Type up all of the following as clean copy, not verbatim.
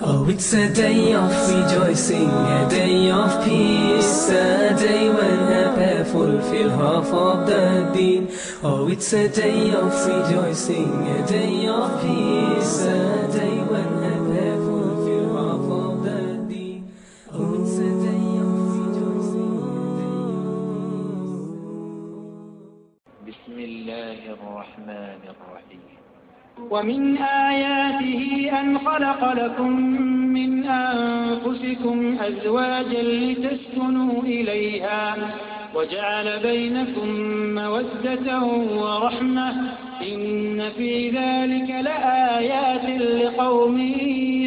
Oh, it's a day of rejoicing, a day of peace, a day when a pair fulfill half of the deen. Oh, it's a day of rejoicing, a day of peace, a day when a pair fulfill half of the deen. Oh, it's a day of rejoicing, a day of peace. بسم الله الرحمن الرحيم. ومن آياته أن خلق لكم من أنفسكم أزواجا لتسكنوا إليها وجعل بينكم مودة ورحمة إن في ذلك لآيات لقوم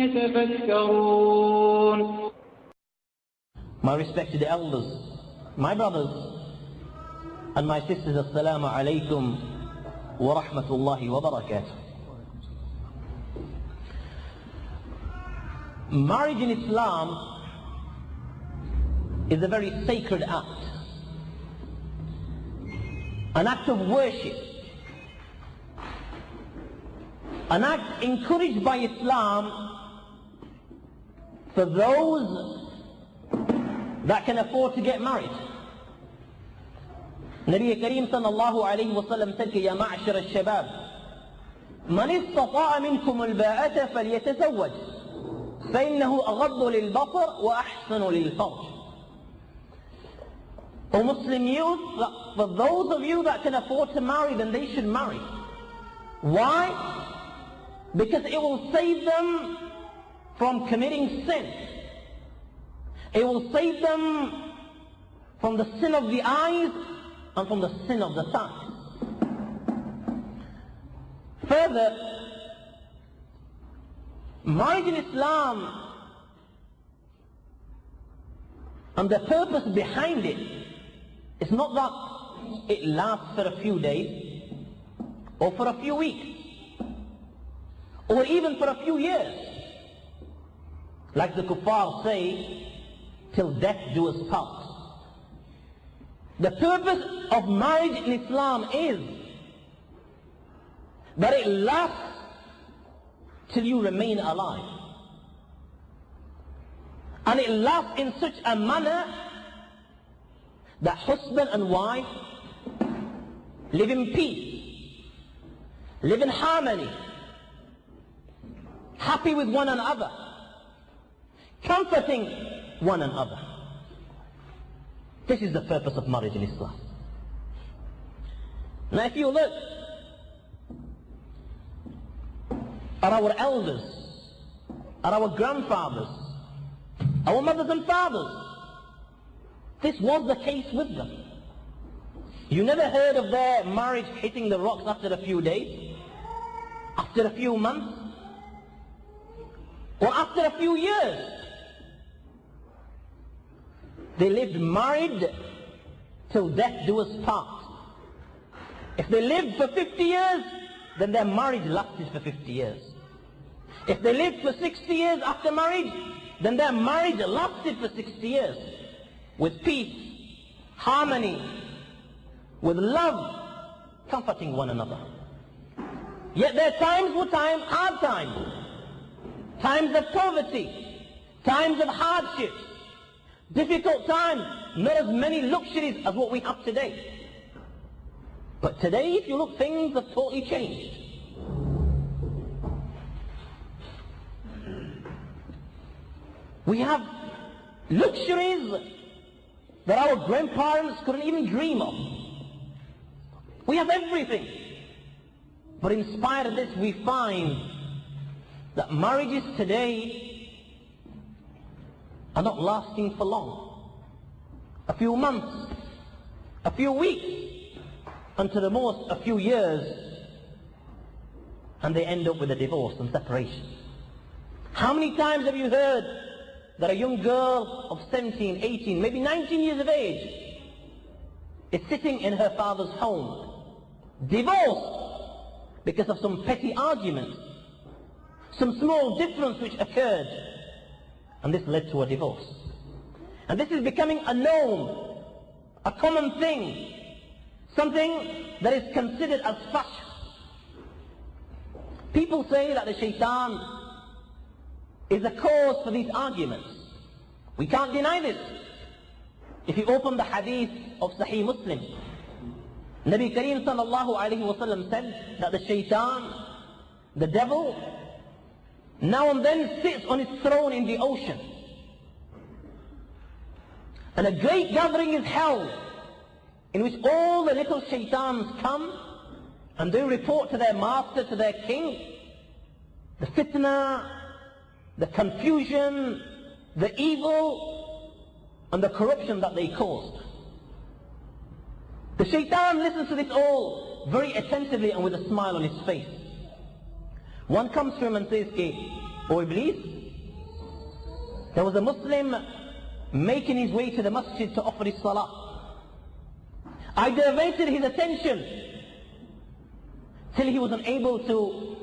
يتفكرون. My respected elders, my brothers and my sisters, Assalamu alaikum wa rahmatullahi wa barakatuh. Marriage in Islam is a very sacred act, an act of worship, an act encouraged by Islam for those that can afford to get married. Nabi Kareem sallallahu alayhi wa sallam said, Ya ma'ashar al-shabab, man istata'a minkum al-ba'ata falyatazawwaj, فإنه أغض للبصر وأحسن للفرج. O Muslim youth, for those of you that can afford to marry, then they should marry. Why? Because it will save them from committing sin. It will save them from the sin of the eyes and from the sin of the thighs. Further, marriage in Islam and the purpose behind it is not that it lasts for a few days or for a few weeks or even for a few years, like the kuffar say, till death do us part. The purpose of marriage in Islam is that it lasts till you remain alive. And it lasts in such a manner that husband and wife live in peace, live in harmony, happy with one another, comforting one another. This is the purpose of marriage in Islam. Now if you look at our elders, at our grandfathers, our mothers and fathers, this was the case with them. You never heard of their marriage hitting the rocks after a few days, after a few months, or after a few years. They lived married till death do us part. If they lived for 50 years, then their marriage lasted for 50 years. If they lived for 60 years after marriage, then their marriage lasted for 60 years. With peace, harmony, with love, comforting one another. Yet their times were hard times. Times of poverty, times of hardships, difficult times, not as many luxuries as what we have today. But today, if you look, things have totally changed. We have luxuries that our grandparents couldn't even dream of. We have everything. But in spite of this, we find that marriages today are not lasting for long. A few months, a few weeks, and to the most a few years, and they end up with a divorce and separation. How many times have you heard that a young girl of 17, 18, maybe 19 years of age is sitting in her father's home, divorced because of some petty argument, some small difference which occurred, and this led to a divorce. And this is becoming a norm, a common thing, something that is considered as fashion. People say that the shaitan is a cause for these arguments. We can't deny this. If you open the hadith of Sahih Muslim, Nabi Kareem sallallahu alayhi wa sallam said that the shaitan, the devil, now and then sits on his throne in the ocean. And a great gathering is held in which all the little shaitans come and they report to their master, to their king, the fitna, the confusion, the evil, and the corruption that they caused. The shaitan listens to this all very attentively and with a smile on his face. One comes to him and says, "O Iblis, there was a Muslim making his way to the masjid to offer his salah. I diverted his attention till he was unable to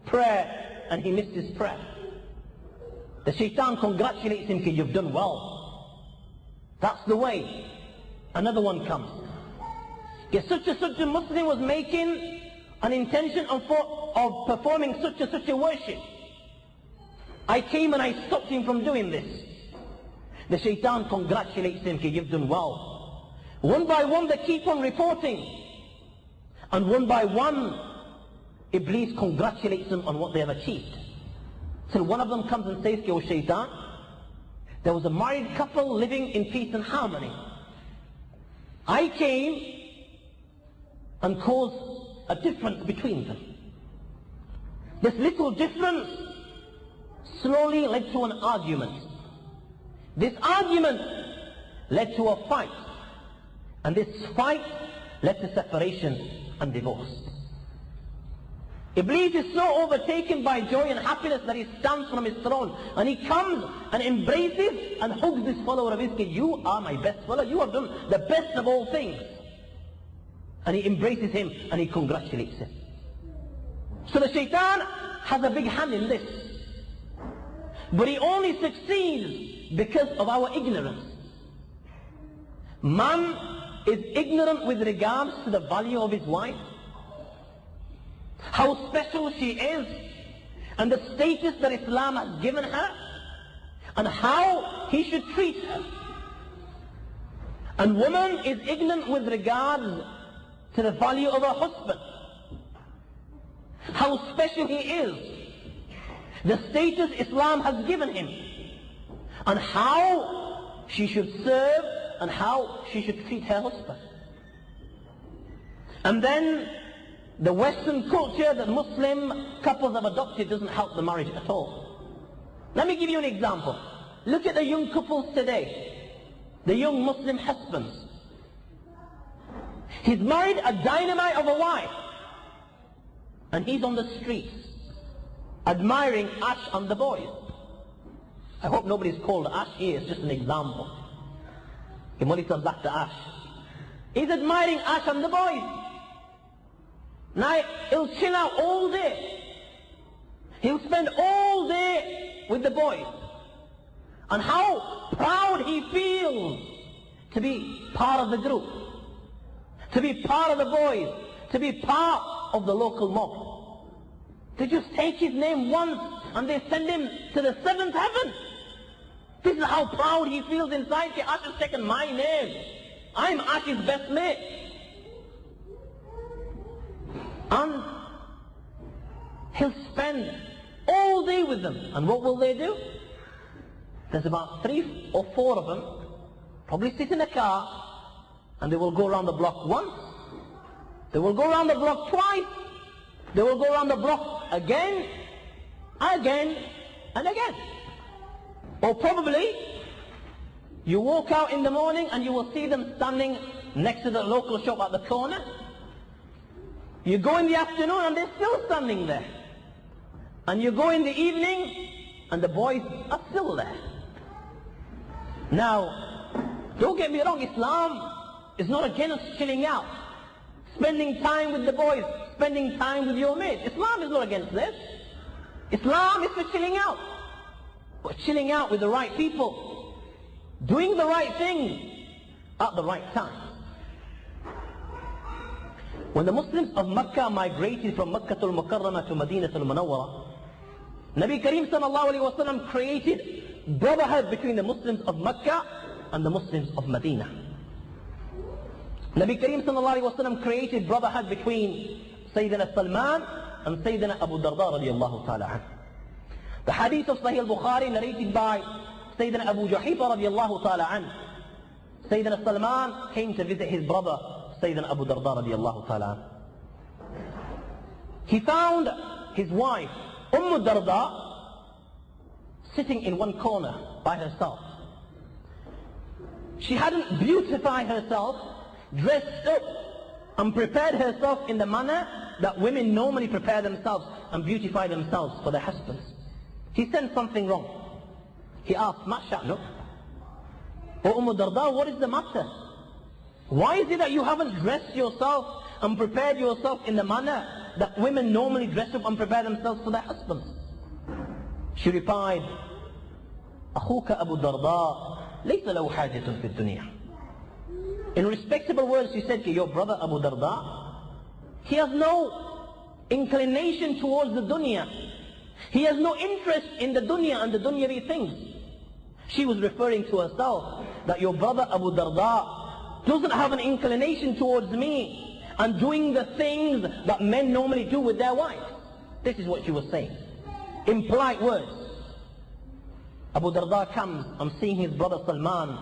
pray and he missed his prayer. The shaitan congratulates him, "You've done well. That's the way." Another one comes. Such a Muslim was making an intention of performing such a worship. I came and I stopped him from doing this. The shaitan congratulates him, "You've done well." One by one they keep on reporting. And one by one, Iblis congratulates them on what they have achieved. Till one of them comes and says, "O shaitan, there was a married couple living in peace and harmony. I came and caused a difference between them. This little difference slowly led to an argument. This argument led to a fight. And this fight led to separation and divorce." Iblis is so overtaken by joy and happiness that he stands from his throne and he comes and embraces and hugs this follower of his. "You are my best follower. You have done the best of all things." And he embraces him and he congratulates him. So the shaitan has a big hand in this. But he only succeeds because of our ignorance. Man is ignorant with regards to the value of his wife, how special she is, and the status that Islam has given her, and how he should treat her. And woman is ignorant with regards to the value of her husband, how special he is, the status Islam has given him, and how she should serve and how she should treat her husband. And then the Western culture that Muslim couples have adopted doesn't help the marriage at all. Let me give you an example. Look at the young couples today, the young Muslim husbands. He's married a dynamite of a wife, and he's on the streets admiring Ash and the boys. I hope nobody's called Ash here, it's just an example. He only comes back to Ash. He's admiring Ash and the boys. Now, he'll chill out all day. He'll spend all day with the boys. And how proud he feels to be part of the group, to be part of the boys, to be part of the local mob. They just take his name once and they send him to the seventh heaven. This is how proud he feels inside. Ash has taken my name. I'm Ash's best mate. And he'll spend all day with them. And what will they do? There's about 3 or 4 of them, probably sit in a car, and they will go around the block once, they will go around the block twice, they will go around the block again, again, and again. Or probably, you walk out in the morning and you will see them standing next to the local shop at the corner. You go in the afternoon and they're still standing there. And you go in the evening and the boys are still there. Now, don't get me wrong, Islam is not against chilling out, spending time with the boys, spending time with your mates. Islam is not against this. Islam is for chilling out. But chilling out with the right people, doing the right thing at the right time. When the Muslims of Mecca migrated from Makkah al-Mukarramah to Madinah al-Munawwarah, Nabi Kareem sallallahu alayhi wa sallam created brotherhood between the Muslims of Mecca and the Muslims of Medina. Nabi Kareem sallallahu alayhi wa sallam created brotherhood between Sayyidina Salman and Sayyidina Abu Darda radiallahu ta'ala anhu. The hadith of Sahih al-Bukhari narrated by Sayyidina Abu Juhayfa radiallahu ta'ala anhu. Sayyidina Salman came to visit his brother Sayyidina Abu Darda radiallahu ta'ala anhu. He found his wife Darda sitting in one corner by herself. She hadn't beautified herself, dressed up and prepared herself in the manner that women normally prepare themselves and beautify themselves for their husbands. He sensed something wrong. He asked, "Ma sha'nuk? Oh Darda, what is the matter? Why is it that you haven't dressed yourself and prepared yourself in the manner that women normally dress up and prepare themselves for their husbands?" She replied, "أخوك أبو الدرداء ليس له حاجة في الدنيا." In respectable words, she said, your brother Abu Darda, he has no inclination towards the dunya. He has no interest in the dunya and the dunyavi things. She was referring to herself, that your brother Abu Darda doesn't have an inclination towards me and doing the things that men normally do with their wives. This is what she was saying. In polite words. Abu Darda comes, I'm seeing his brother Salman